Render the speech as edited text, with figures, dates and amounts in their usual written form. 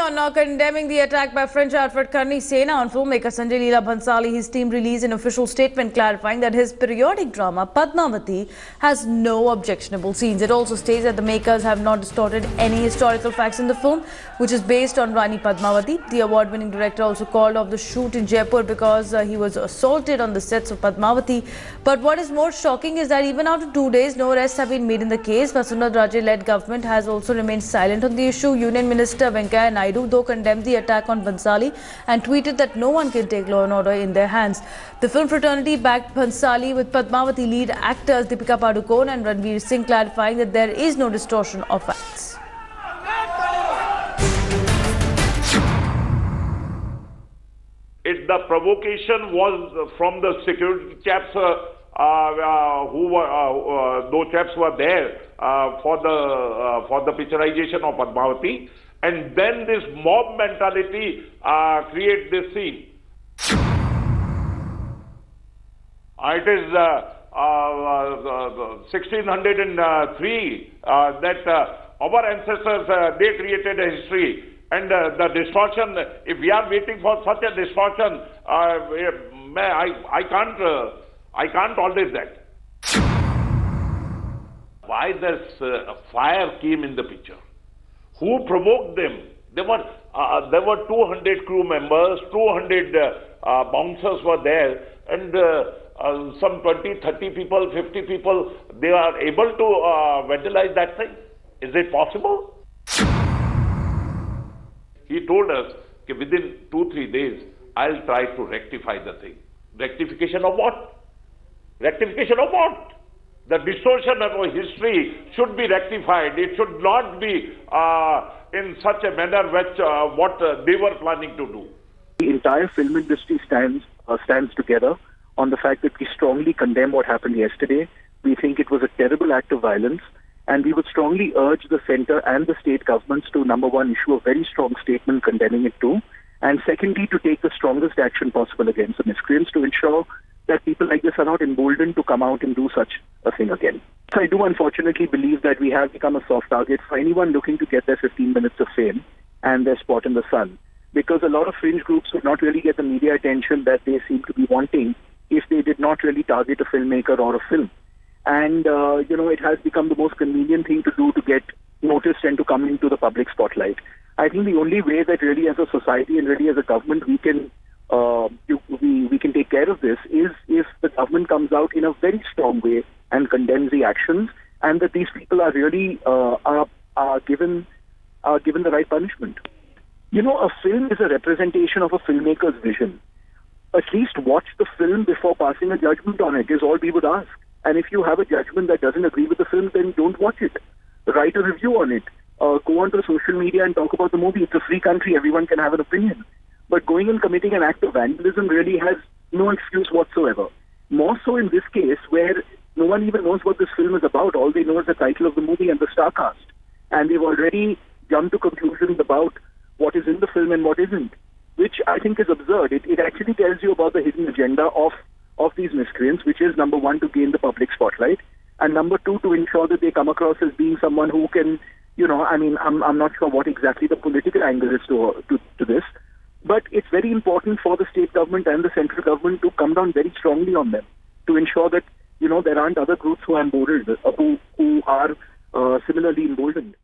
on condemning the attack by French outfit Karni Sena on filmmaker Sanjay Leela Bhansali, his team released an official statement clarifying that his periodic drama Padmavati has no objectionable scenes. It also states that the makers have not distorted any historical facts in the film, which is based on Rani Padmavati. The award-winning director also called off the shoot in Jaipur because he was assaulted on the sets of Padmavati. But what is more shocking is that even after 2 days, no arrests have been made in the case. Vasundhara Raje-led government has also remained silent on the issue. Union Minister Venkaiah Naidu, though, condemned the attack on Bhansali and tweeted that no one can take law and order in their hands. The film fraternity backed Bhansali with Padmavati lead actors Deepika Padukone and Ranveer Singh, clarifying that there is no distortion of facts. The provocation was from the security chaps those chaps were there for the picturization of Padmavati, and then this mob mentality create this scene. It is 1603 that our ancestors they created a history, and the distortion. If we are waiting for such a distortion, I can't tolerate that. Why this fire came in the picture? Who provoked them? There were 200 crew members, 200 bouncers were there, and some 20, 30 people, 50 people, they are able to vandalize that thing. Is it possible? He told us that within 2-3 days, I'll try to rectify the thing. Rectification of what? Rectification of what? The distortion of our history should be rectified. It should not be in such a manner which what they were planning to do. The entire film industry stands together on the fact that we strongly condemn what happened yesterday. We think it was a terrible act of violence, and we would strongly urge the centre and the state governments to, number one, issue a very strong statement condemning it too, and secondly, to take the strongest action possible against the miscreants to ensure that people like this are not emboldened to come out and do such a thing again. So I do unfortunately believe that we have become a soft target for anyone looking to get their 15 minutes of fame and their spot in the sun, because a lot of fringe groups would not really get the media attention that they seem to be wanting if they did not really target a filmmaker or a film. And, it has become the most convenient thing to do to get noticed and to come into the public spotlight. I think the only way that really as a society and really as a government we can take care of this is if the government comes out in a very strong way and condemns the actions, and that these people are really are given the right punishment. A film is a representation of a filmmaker's vision. At least watch the film before passing a judgment on it is all we would ask. And if you have a judgment that doesn't agree with the film, then don't watch it. Write a review on it. Go onto social media and talk about the movie. It's a free country. Everyone can have an opinion. But going and committing an act of vandalism really has no excuse whatsoever. More so in this case, where no one even knows what this film is about. All they know is the title of the movie and the star cast. And they've already jumped to conclusions about what is in the film and what isn't, which I think is absurd. It actually tells you about the hidden agenda of these miscreants, which is, number one, to gain the public spotlight, and number two, to ensure that they come across as being someone who can, I'm not sure what exactly the political angle is to this, but it's very important for the state government and the central government to come down very strongly on them, to ensure that, there aren't other groups who are emboldened, who are similarly emboldened.